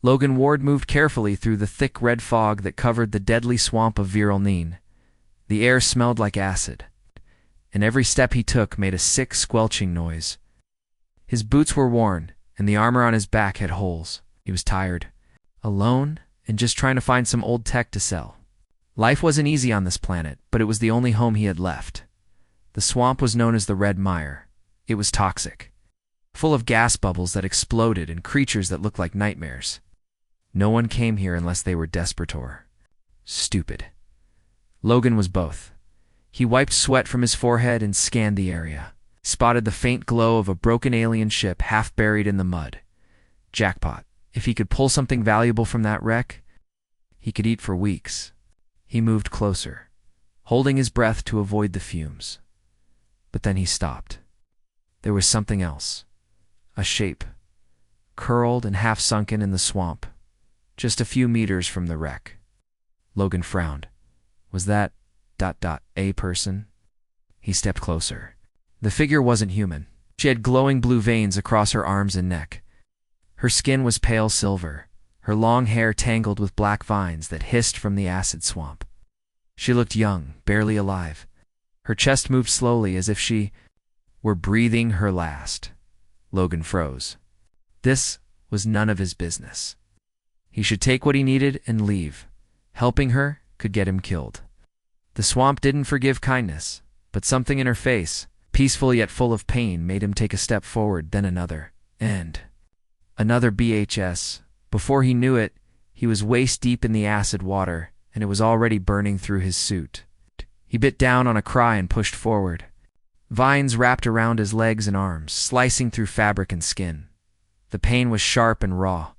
Logan Ward moved carefully through the thick red fog that covered the deadly swamp of Viral Neen. The air smelled like acid, and every step he took made a sick, squelching noise. His boots were worn, and the armor on his back had holes. He was tired, alone, and just trying to find some old tech to sell. Life wasn't easy on this planet, but it was the only home he had left. The swamp was known as the Red Mire. It was toxic, full of gas bubbles that exploded and creatures that looked like nightmares. No one came here unless they were desperate or stupid. Logan was both. He wiped sweat from his forehead and scanned the area. Spotted the faint glow of a broken alien ship half buried in the mud. Jackpot. If he could pull something valuable from that wreck, he could eat for weeks. He moved closer, holding his breath to avoid the fumes. But then he stopped. There was something else. A shape, curled and half sunken in the swamp, just a few meters from the wreck. Logan frowned. Was that ... a person? He stepped closer. The figure wasn't human. She had glowing blue veins across her arms and neck. Her skin was pale silver, her long hair tangled with black vines that hissed from the acid swamp. She looked young, barely alive. Her chest moved slowly as if she were breathing her last. Logan froze. This was none of his business. He should take what he needed and leave. Helping her could get him killed. The swamp didn't forgive kindness, but something in her face, peaceful yet full of pain, made him take a step forward, then another, and another BHS. Before he knew it, he was waist-deep in the acid water, and it was already burning through his suit. He bit down on a cry and pushed forward. Vines wrapped around his legs and arms, slicing through fabric and skin. The pain was sharp and raw.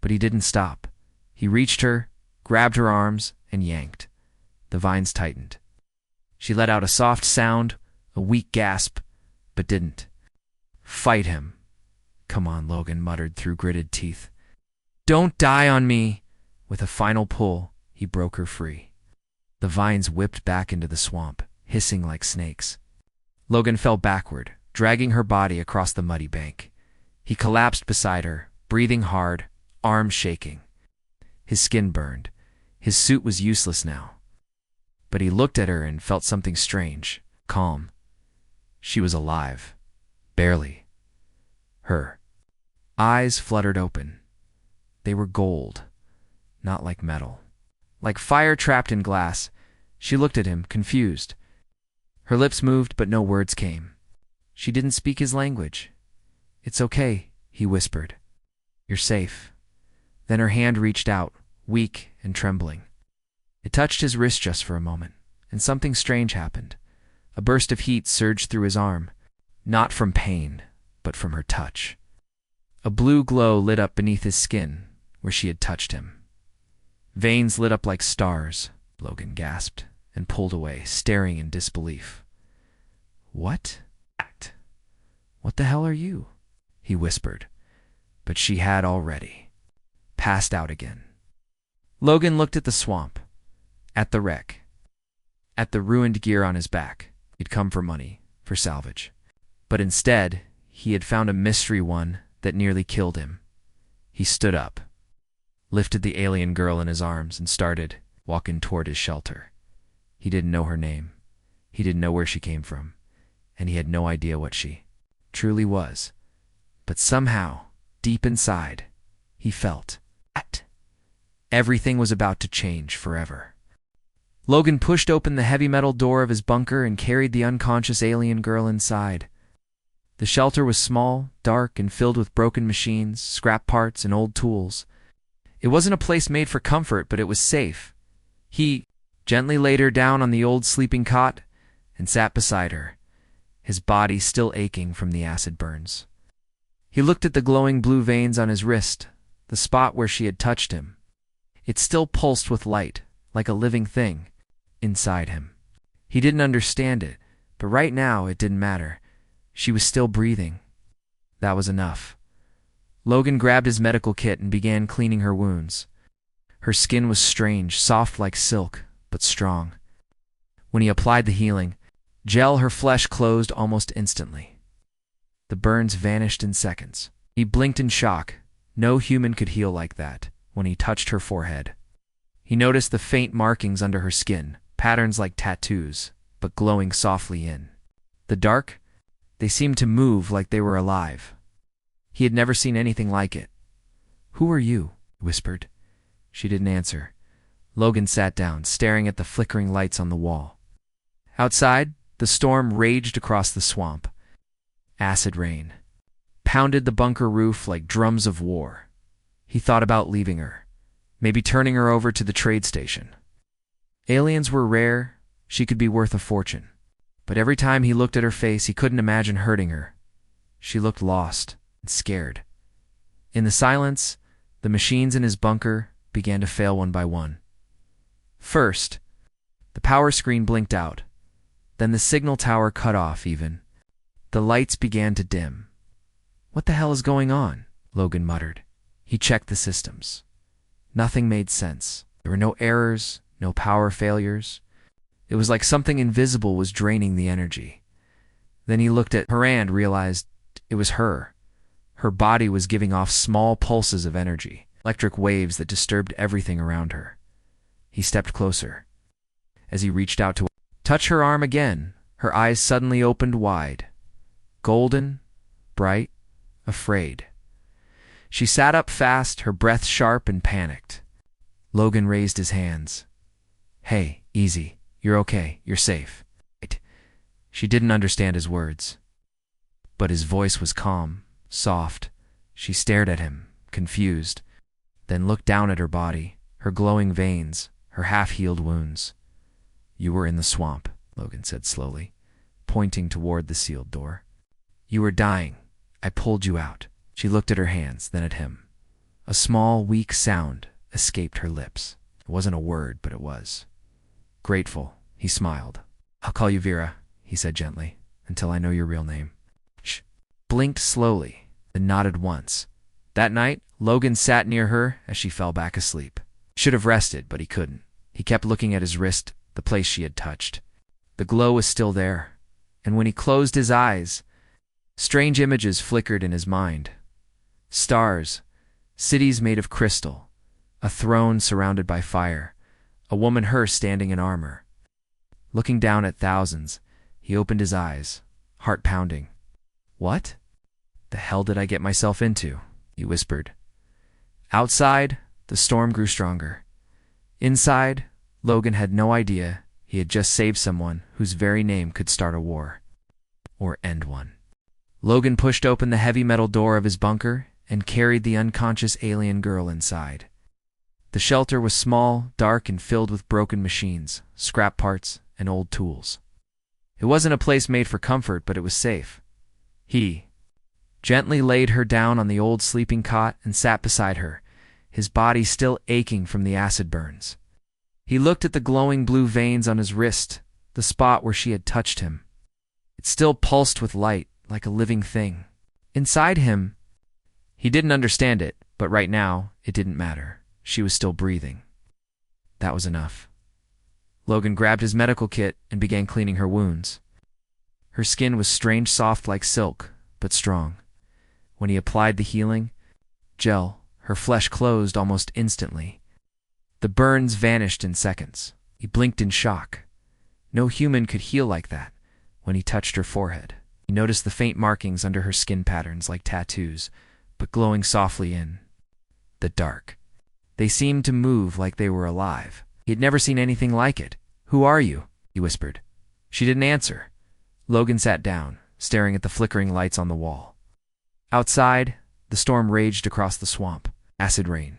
But he didn't stop. He reached her, grabbed her arms, and yanked. The vines tightened. She let out a soft sound, a weak gasp, but didn't. Fight him. Come on, Logan muttered through gritted teeth. Don't die on me. With a final pull, he broke her free. The vines whipped back into the swamp, hissing like snakes. Logan fell backward, dragging her body across the muddy bank. He collapsed beside her, breathing hard, arms shaking. His skin burned. His suit was useless now. But he looked at her and felt something strange, calm. She was alive. Barely. Her eyes fluttered open. They were gold, not like metal. Like fire trapped in glass, she looked at him, confused. Her lips moved, but no words came. She didn't speak his language. It's okay, he whispered. You're safe. Then her hand reached out, weak and trembling. It touched his wrist just for a moment, and something strange happened. A burst of heat surged through his arm, not from pain, but from her touch. A blue glow lit up beneath his skin, where she had touched him. Veins lit up like stars, Logan gasped, and pulled away, staring in disbelief. What? What the hell are you? He whispered, but she had already passed out again. Logan looked at the swamp, at the wreck, at the ruined gear on his back. He'd come for money, for salvage. But instead, he had found a mystery one that nearly killed him. He stood up, lifted the alien girl in his arms, and started walking toward his shelter. He didn't know her name. He didn't know where she came from. And he had no idea what she truly was. But somehow, deep inside, he felt that everything was about to change forever. Logan pushed open the heavy metal door of his bunker and carried the unconscious alien girl inside. The shelter was small, dark, and filled with broken machines, scrap parts, and old tools. It wasn't a place made for comfort, but it was safe. He gently laid her down on the old sleeping cot and sat beside her, his body still aching from the acid burns. He looked at the glowing blue veins on his wrist, the spot where she had touched him. It still pulsed with light, like a living thing, inside him. He didn't understand it, but right now it didn't matter. She was still breathing. That was enough. Logan grabbed his medical kit and began cleaning her wounds. Her skin was strange, soft like silk, but strong. When he applied the healing gel, her flesh closed almost instantly. The burns vanished in seconds. He blinked in shock, No human could heal like that when he touched her forehead. He noticed the faint markings under her skin, patterns like tattoos, but glowing softly in the dark. They seemed to move like they were alive. He had never seen anything like it. "Who are you?" he whispered. She didn't answer. Logan sat down, staring at the flickering lights on the wall. Outside, the storm raged across the swamp. Acid rain pounded the bunker roof like drums of war. He thought about leaving her, maybe turning her over to the trade station. Aliens were rare, she could be worth a fortune. But every time he looked at her face, he couldn't imagine hurting her. She looked lost and scared. In the silence, the machines in his bunker began to fail one by one. First, the power screen blinked out. Then the signal tower cut off even. The lights began to dim. "What the hell is going on?" Logan muttered. He checked the systems. Nothing made sense. There were no errors, no power failures. It was like something invisible was draining the energy. Then he looked at her and realized it was her. Her body was giving off small pulses of energy, electric waves that disturbed everything around her. He stepped closer. As he reached out to touch her arm again, her eyes suddenly opened wide. Golden, bright, afraid. She sat up fast, her breath sharp and panicked. Logan raised his hands. "Hey, easy. You're okay. You're safe." She didn't understand his words. But his voice was calm, soft. She stared at him, confused, then looked down at her body, her glowing veins, her half-healed wounds. "You were in the swamp," Logan said slowly, pointing toward the sealed door. "You were dying. I pulled you out." She looked at her hands, then at him. A small, weak sound escaped her lips. It wasn't a word, but it was. "Grateful," he smiled. "I'll call you Vera," he said gently, "until I know your real name." She blinked slowly, then nodded once. That night, Logan sat near her as she fell back asleep. He should have rested, but he couldn't. He kept looking at his wrist, the place she had touched. The glow was still there, and when he closed his eyes, strange images flickered in his mind. Stars, cities made of crystal, a throne surrounded by fire, a woman her standing in armor. Looking down at thousands, he opened his eyes, heart pounding. "What the hell did I get myself into?" he whispered. Outside, the storm grew stronger. Inside, Logan had no idea he had just saved someone whose very name could start a war. Or end one. Logan pushed open the heavy metal door of his bunker and carried the unconscious alien girl inside. The shelter was small, dark, and filled with broken machines, scrap parts, and old tools. It wasn't a place made for comfort, but it was safe. He gently laid her down on the old sleeping cot and sat beside her, his body still aching from the acid burns. He looked at the glowing blue veins on his wrist, the spot where she had touched him. It still pulsed with light, like a living thing. Inside him, he didn't understand it, but right now, it didn't matter. She was still breathing. That was enough. Logan grabbed his medical kit and began cleaning her wounds. Her skin was strange soft like silk, but strong. When he applied the healing gel, her flesh closed almost instantly. The burns vanished in seconds. He blinked in shock. No human could heal like that. When he touched her forehead, he noticed the faint markings under her skin, patterns like tattoos, but glowing softly in the dark. They seemed to move like they were alive. He had never seen anything like it. "Who are you?" he whispered. She didn't answer. Logan sat down, staring at the flickering lights on the wall. Outside, the storm raged across the swamp. Acid rain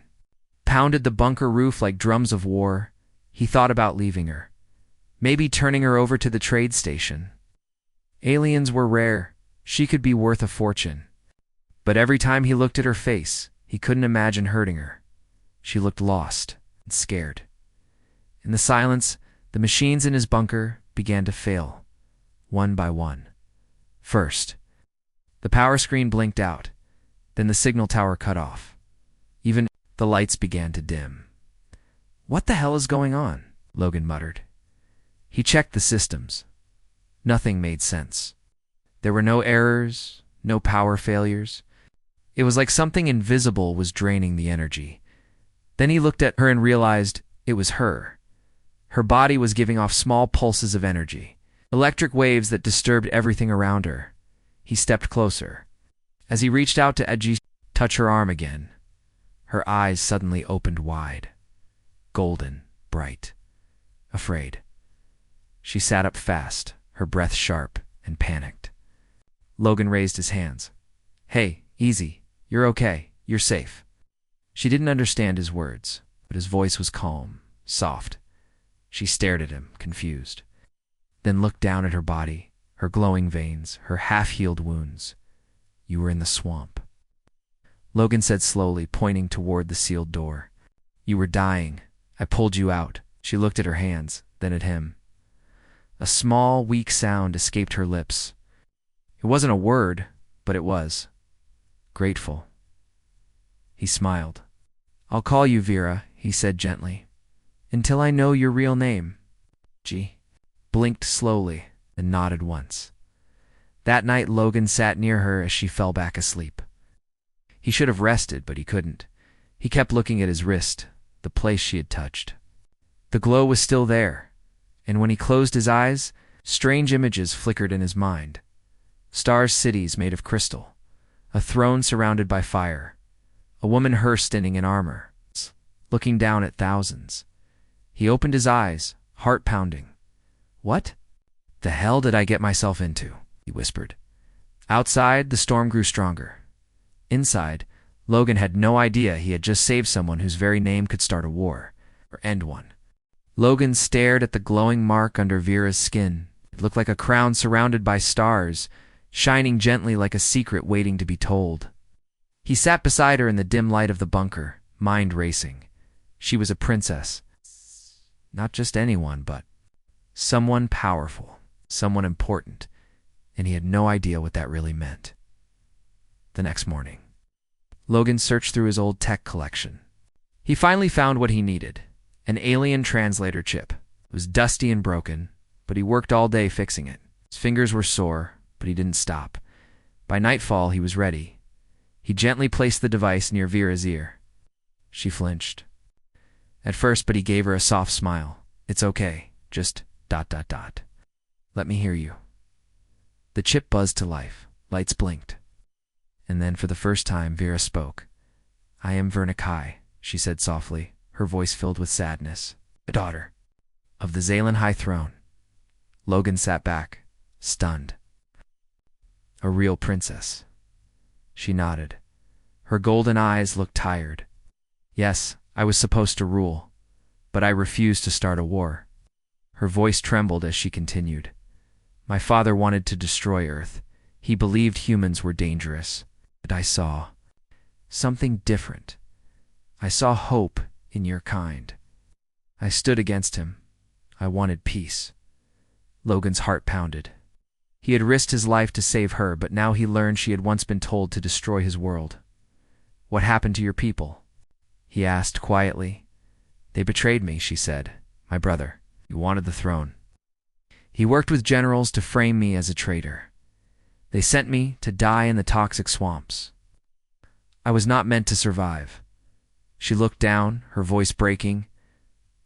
pounded the bunker roof like drums of war. He thought about leaving her, maybe turning her over to the trade station. Aliens were rare. She could be worth a fortune. But every time he looked at her face, he couldn't imagine hurting her. She looked lost and scared. In the silence, the machines in his bunker began to fail, one by one. First, the power screen blinked out, then the signal tower cut off. Even the lights began to dim. "What the hell is going on?" Logan muttered. He checked the systems. Nothing made sense. There were no errors, no power failures. It was like something invisible was draining the energy. Then he looked at her and realized it was her. Her body was giving off small pulses of energy, electric waves that disturbed everything around her. He stepped closer. As he reached out to touch her arm again, her eyes suddenly opened wide. Golden, bright, afraid. She sat up fast, her breath sharp and panicked. Logan raised his hands. "Hey, easy. You're okay. You're safe." She didn't understand his words, but his voice was calm, soft. She stared at him, confused, then looked down at her body, her glowing veins, her half-healed wounds. "You were in the swamp," Logan said slowly, pointing toward the sealed door. "You were dying. I pulled you out." She looked at her hands, then at him. A small, weak sound escaped her lips. It wasn't a word, but it was. Grateful. He smiled. "I'll call you Vera," he said gently, "until I know your real name." She blinked slowly and nodded once. That night Logan sat near her as she fell back asleep. He should have rested, but he couldn't. He kept looking at his wrist, the place she had touched. The glow was still there, and when he closed his eyes, strange images flickered in his mind. Stars' cities made of crystal, a throne surrounded by fire, a woman her standing in armor, looking down at thousands. He opened his eyes, heart pounding. "What the hell did I get myself into?" he whispered. Outside, the storm grew stronger. Inside, Logan had no idea he had just saved someone whose very name could start a war, or end one. Logan stared at the glowing mark under Vera's skin. It looked like a crown surrounded by stars, shining gently like a secret waiting to be told. He sat beside her in the dim light of the bunker, mind racing. She was a princess. Not just anyone, but someone powerful, someone important, and he had no idea what that really meant. The next morning, Logan searched through his old tech collection. He finally found what he needed, an alien translator chip. It was dusty and broken, but he worked all day fixing it. His fingers were sore, but he didn't stop. By nightfall, he was ready. He gently placed the device near Vera's ear. She flinched. At first, but he gave her a soft smile. "It's okay, just ... Let me hear you." The chip buzzed to life. Lights blinked. And then, for the first time, Vera spoke. "I am Vernikai," she said softly, her voice filled with sadness. "A daughter of the Zalen High Throne." Logan sat back, stunned. "A real princess." She nodded. Her golden eyes looked tired. "Yes, I was supposed to rule, but I refused to start a war." Her voice trembled as she continued. "My father wanted to destroy Earth. He believed humans were dangerous. But I saw something different. I saw hope in your kind. I stood against him. I wanted peace." Logan's heart pounded. He had risked his life to save her, but now he learned she had once been told to destroy his world. "What happened to your people?" he asked quietly. "They betrayed me," she said. "My brother. He wanted the throne. He worked with generals to frame me as a traitor. They sent me to die in the toxic swamps. I was not meant to survive." She looked down, her voice breaking.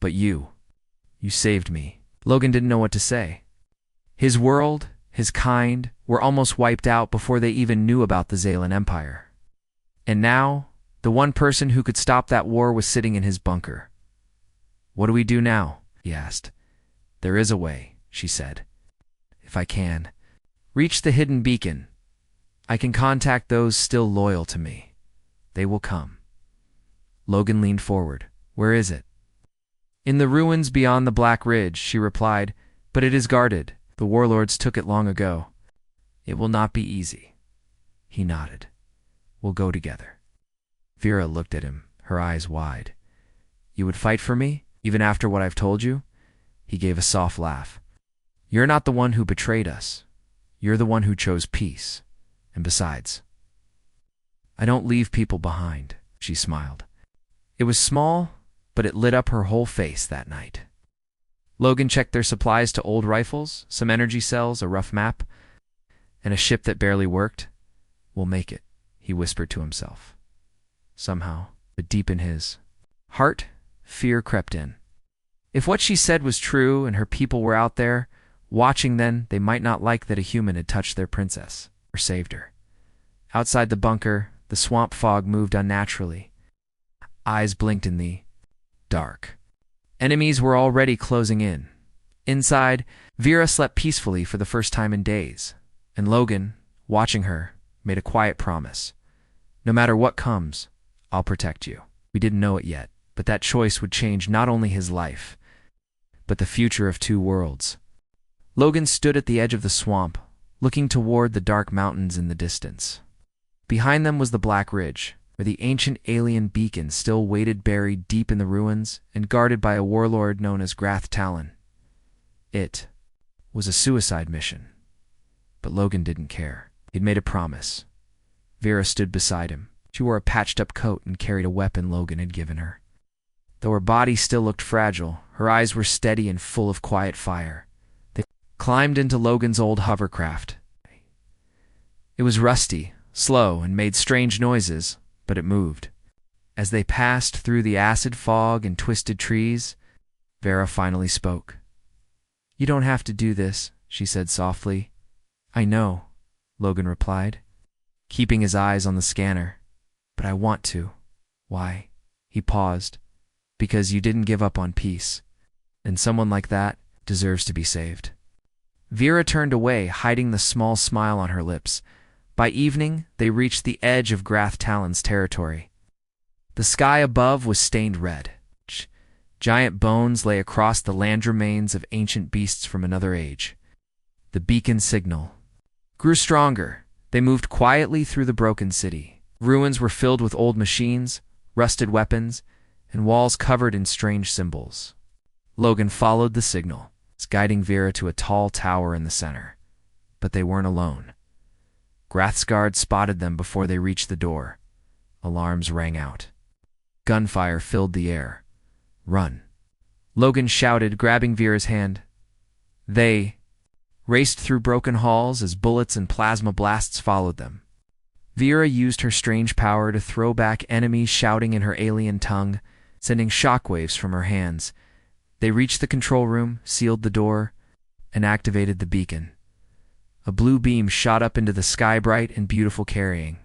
"But you saved me." Logan didn't know what to say. His world, his kind, were almost wiped out before they even knew about the Zalen Empire. And now, the one person who could stop that war was sitting in his bunker. "What do we do now?" he asked. "There is a way," she said. "If I can reach the hidden beacon, I can contact those still loyal to me. They will come." Logan leaned forward. "Where is it?" "In the ruins beyond the Black Ridge," she replied, "but it is guarded. The warlords took it long ago." "It will not be easy." He nodded. "We'll go together." Vera looked at him, her eyes wide. "You would fight for me, even after what I've told you?" He gave a soft laugh. "You're not the one who betrayed us. You're the one who chose peace. And besides, I don't leave people behind," she smiled. It was small, but it lit up her whole face that night. Logan checked their supplies to old rifles, some energy cells, a rough map, and a ship that barely worked. "We'll make it," he he whispered to himself. Somehow, but deep in his heart, fear crept in. If what she said was true and her people were out there, watching, then they might not like that a human had touched their princess or saved her. Outside the bunker, the swamp fog moved unnaturally. Eyes blinked in the dark. Enemies were already closing in. Inside, Vera slept peacefully for the first time in days, and Logan, watching her, made a quiet promise. No matter what comes, I'll protect you. We didn't know it yet, but that choice would change not only his life, but the future of two worlds. Logan stood at the edge of the swamp, looking toward the dark mountains in the distance. Behind them was the Black Ridge, where the ancient alien beacon still waited buried deep in the ruins and guarded by a warlord known as Grath Talon. It was a suicide mission, but Logan didn't care. He'd made a promise. Vera stood beside him. She wore a patched-up coat and carried a weapon Logan had given her. Though her body still looked fragile, her eyes were steady and full of quiet fire. They climbed into Logan's old hovercraft. It was rusty, slow, and made strange noises, but it moved. As they passed through the acid fog and twisted trees, Vera finally spoke. "You don't have to do this," she said softly. "I know," Logan replied, keeping his eyes on the scanner. "But I want to." "Why?" He paused. "Because you didn't give up on peace, and someone like that deserves to be saved." Vera turned away, hiding the small smile on her lips. By evening, they reached the edge of Grath Talon's territory. The sky above was stained red. Giant bones lay across the land remains of ancient beasts from another age. The beacon signal grew stronger. They moved quietly through the broken city. Ruins were filled with old machines, rusted weapons, and walls covered in strange symbols. Logan followed the signal, guiding Vera to a tall tower in the center. But they weren't alone. Grath's guards spotted them before they reached the door. Alarms rang out. Gunfire filled the air. "Run!" Logan shouted, grabbing Vera's hand. They raced through broken halls as bullets and plasma blasts followed them. Vera used her strange power to throw back enemies shouting in her alien tongue, sending shockwaves from her hands. They reached the control room, sealed the door, and activated the beacon. A blue beam shot up into the sky, bright and beautiful, carrying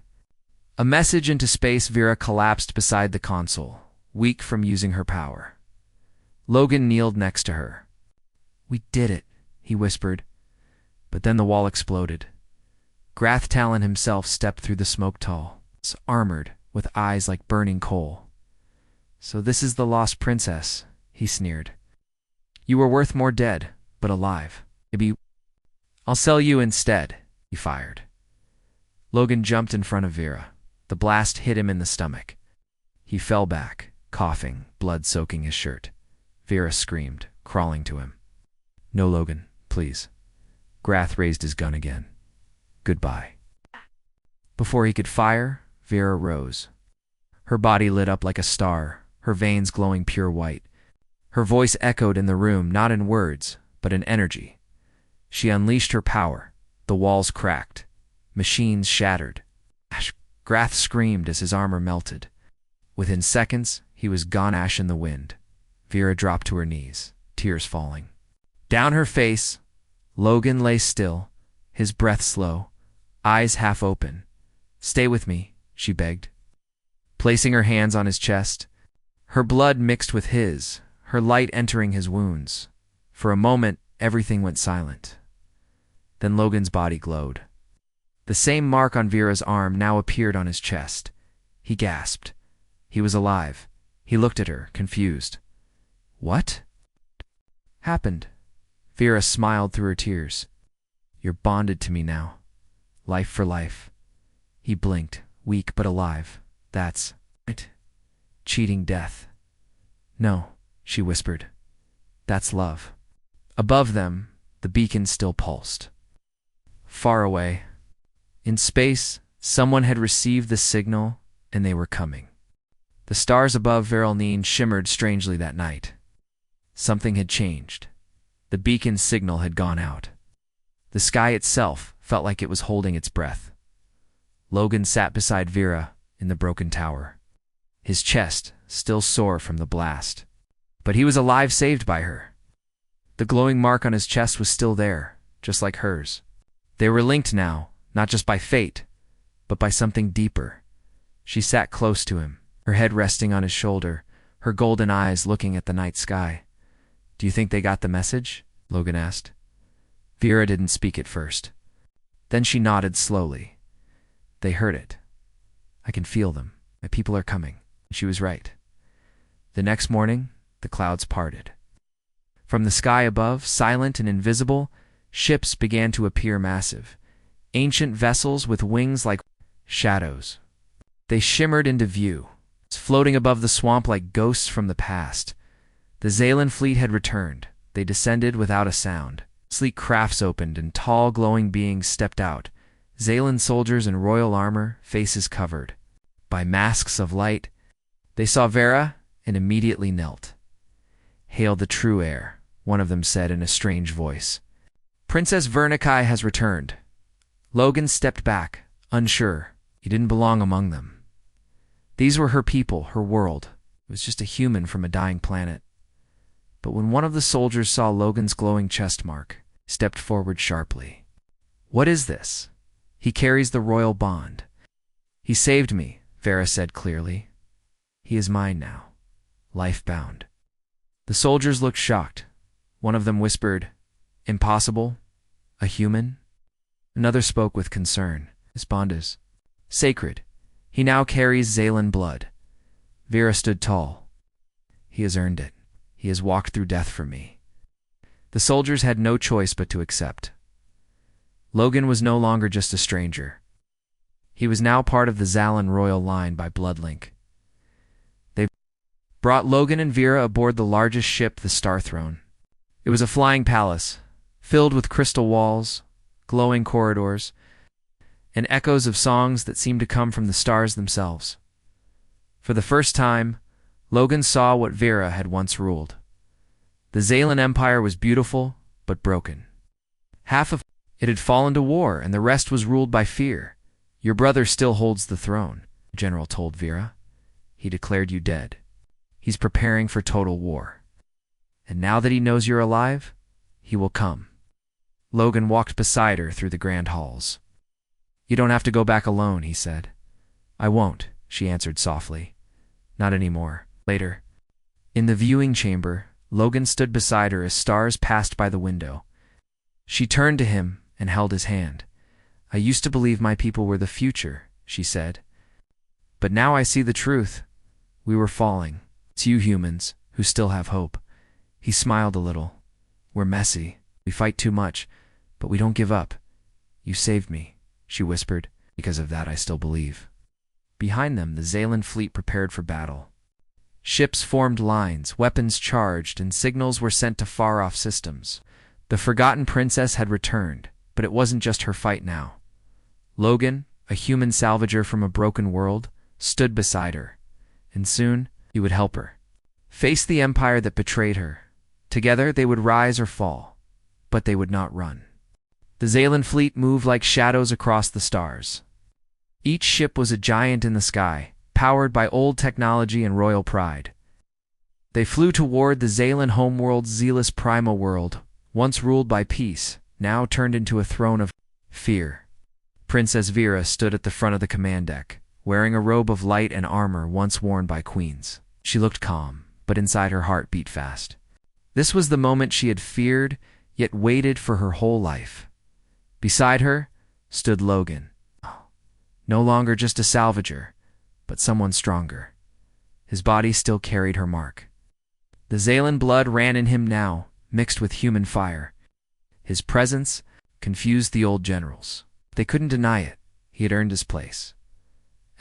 a message into space. Vera collapsed beside the console, weak from using her power. Logan kneeled next to her. "We did it," he whispered. But then the wall exploded. Grath Talon himself stepped through the smoke tunnel, armored, with eyes like burning coal. "So this is the lost princess," he sneered. "You were worth more dead, but alive. Maybe I'll sell you instead," he fired. Logan jumped in front of Vera. The blast hit him in the stomach. He fell back, coughing, blood soaking his shirt. Vera screamed, crawling to him. "No, Logan, please." Grath raised his gun again. "Goodbye." Before he could fire, Vera rose. Her body lit up like a star, her veins glowing pure white. Her voice echoed in the room, not in words, but in energy. She unleashed her power. The walls cracked. Machines shattered. Grath screamed as his armor melted. Within seconds, he was gone, ash in the wind. Vera dropped to her knees, tears falling down her face. Logan lay still, his breath slow, eyes half open. "Stay with me," she begged, placing her hands on his chest. Her blood mixed with his, her light entering his wounds. For a moment, everything went silent. Then Logan's body glowed. The same mark on Vera's arm now appeared on his chest. He gasped. He was alive. He looked at her, confused. "What happened?" Vera smiled through her tears. "You're bonded to me now. Life for life." He blinked, weak but alive. "That's it. Cheating death." "No," she whispered. "That's love." Above them, the beacon still pulsed. Far away, in space, someone had received the signal, and they were coming. The stars above Veralnine shimmered strangely that night. Something had changed. The beacon's signal had gone out. The sky itself felt like it was holding its breath. Logan sat beside Vera in the broken tower, his chest still sore from the blast. But he was alive, saved by her. The glowing mark on his chest was still there, just like hers. They were linked now, not just by fate, but by something deeper. She sat close to him, her head resting on his shoulder, her golden eyes looking at the night sky. "Do you think they got the message?" Logan asked. Vera didn't speak at first. Then she nodded slowly. "They heard it. I can feel them. My people are coming." She was right. The next morning, the clouds parted. From the sky above, silent and invisible, ships began to appear massive, ancient vessels with wings like shadows. They shimmered into view, floating above the swamp like ghosts from the past. The Zalan fleet had returned. They descended without a sound. Sleek crafts opened and tall glowing beings stepped out, Zalan soldiers in royal armor, faces covered by masks of light. They saw Vera and immediately knelt. "Hail the true heir," one of them said in a strange voice. "Princess Vernikai has returned." Logan stepped back, unsure. He didn't belong among them. These were her people, her world. It was just a human from a dying planet. But when one of the soldiers saw Logan's glowing chest mark, he stepped forward sharply. "What is this?" "He carries the royal bond." "He saved me," Vera said clearly. "He is mine now, life-bound." The soldiers looked shocked. One of them whispered, "Impossible? A human?" Another spoke with concern. "This bond is sacred. He now carries Zalan blood." Vera stood tall. "He has earned it. He has walked through death for me." The soldiers had no choice but to accept. Logan was no longer just a stranger. He was now part of the Zalan royal line by blood link. They brought Logan and Vera aboard the largest ship, the Star Throne. It was a flying palace, filled with crystal walls, glowing corridors, and echoes of songs that seemed to come from the stars themselves. For the first time, Logan saw what Vera had once ruled. The Zalan Empire was beautiful, but broken. Half of it had fallen to war, and the rest was ruled by fear. "Your brother still holds the throne," the general told Vera. "He declared you dead. He's preparing for total war. And now that he knows you're alive, he will come." Logan walked beside her through the grand halls. "You don't have to go back alone," he said. "I won't," she answered softly. "Not anymore. Later." In the viewing chamber, Logan stood beside her as stars passed by the window. She turned to him and held his hand. "I used to believe my people were the future," she said. "But now I see the truth. We were falling. It's you humans who still have hope." He smiled a little. "We're messy. We fight too much, but we don't give up. You saved me," she whispered. "Because of that, I still believe." Behind them, the Zalan fleet prepared for battle. Ships formed lines, weapons charged, and signals were sent to far-off systems. The forgotten princess had returned, but it wasn't just her fight now. Logan, a human salvager from a broken world, stood beside her, and soon he would help her face the empire that betrayed her. Together they would rise or fall, but they would not run. The Zalan fleet moved like shadows across the stars. Each ship was a giant in the sky, powered by old technology and royal pride. They flew toward the Zalan homeworld's zealous Prima world, once ruled by peace, now turned into a throne of fear. Princess Vera stood at the front of the command deck, wearing a robe of light and armor once worn by queens. She looked calm, but inside her heart beat fast. This was the moment she had feared, yet waited for her whole life. Beside her stood Logan. No longer just a salvager, but someone stronger. His body still carried her mark. The Zalan blood ran in him now, mixed with human fire. His presence confused the old generals. They couldn't deny it. He had earned his place.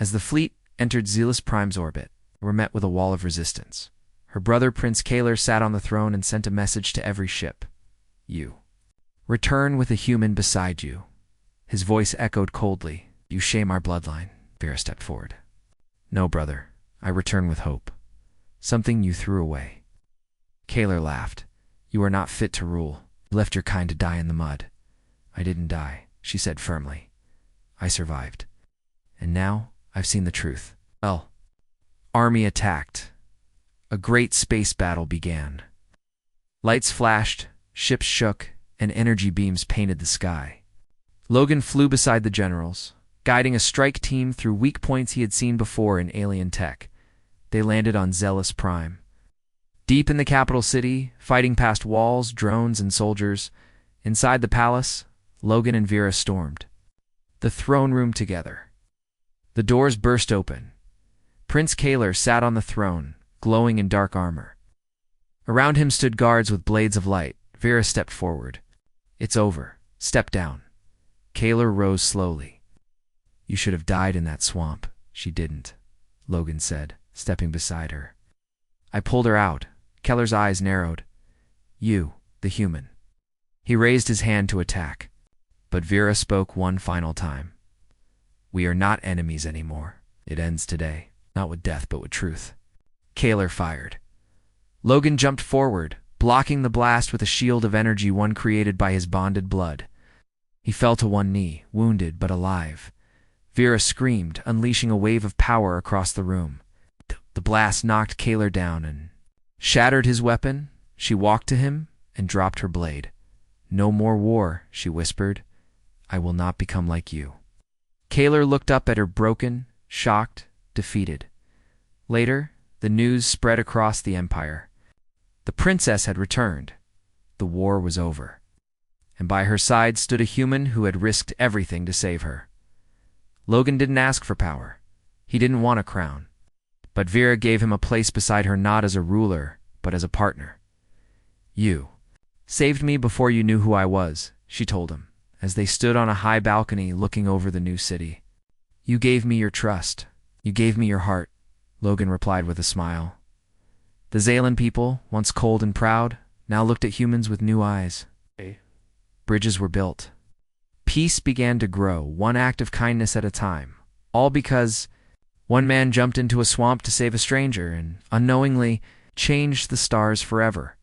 As the fleet entered Zealous Prime's orbit, they were met with a wall of resistance. Her brother Prince Kaler sat on the throne and sent a message to every ship. "You. Return with a human beside you." His voice echoed coldly. "You shame our bloodline." Vera stepped forward. "No, brother. I return with hope. Something you threw away." Kaler laughed. "You are not fit to rule. You left your kind to die in the mud." "I didn't die," she said firmly. "I survived." And now I've seen the truth. Well, army attacked. A great space battle began. Lights flashed, ships shook, and energy beams painted the sky. Logan flew beside the generals, guiding a strike team through weak points he had seen before in alien tech. They landed on Zealous Prime. Deep in the capital city, fighting past walls, drones, and soldiers, inside the palace, Logan and Vera stormed the throne room together. The doors burst open. Prince Kaler sat on the throne, glowing in dark armor. Around him stood guards with blades of light. Vera stepped forward. "It's over. Step down." Kaler rose slowly. "You should have died in that swamp." "She didn't," Logan said, stepping beside her. "I pulled her out." Keller's eyes narrowed. "You, the human." He raised his hand to attack. But Vera spoke one final time. "We are not enemies anymore. It ends today, not with death but with truth." Kaler fired. Logan jumped forward, blocking the blast with a shield of energy one created by his bonded blood. He fell to one knee, wounded but alive. Vera screamed, unleashing a wave of power across the room. The blast knocked Kaler down and shattered his weapon. She walked to him and dropped her blade. "No more war," she whispered. "I will not become like you." Kaler looked up at her broken, shocked, defeated. Later, the news spread across the empire. The princess had returned. The war was over. And by her side stood a human who had risked everything to save her. Logan didn't ask for power. He didn't want a crown. But Vera gave him a place beside her, not as a ruler, but as a partner. "You saved me before you knew who I was," she told him, as they stood on a high balcony looking over the new city. "You gave me your trust. You gave me your heart," Logan replied with a smile. The Zalan people, once cold and proud, now looked at humans with new eyes. Bridges were built. Peace began to grow, one act of kindness at a time, all because one man jumped into a swamp to save a stranger and, unknowingly, changed the stars forever.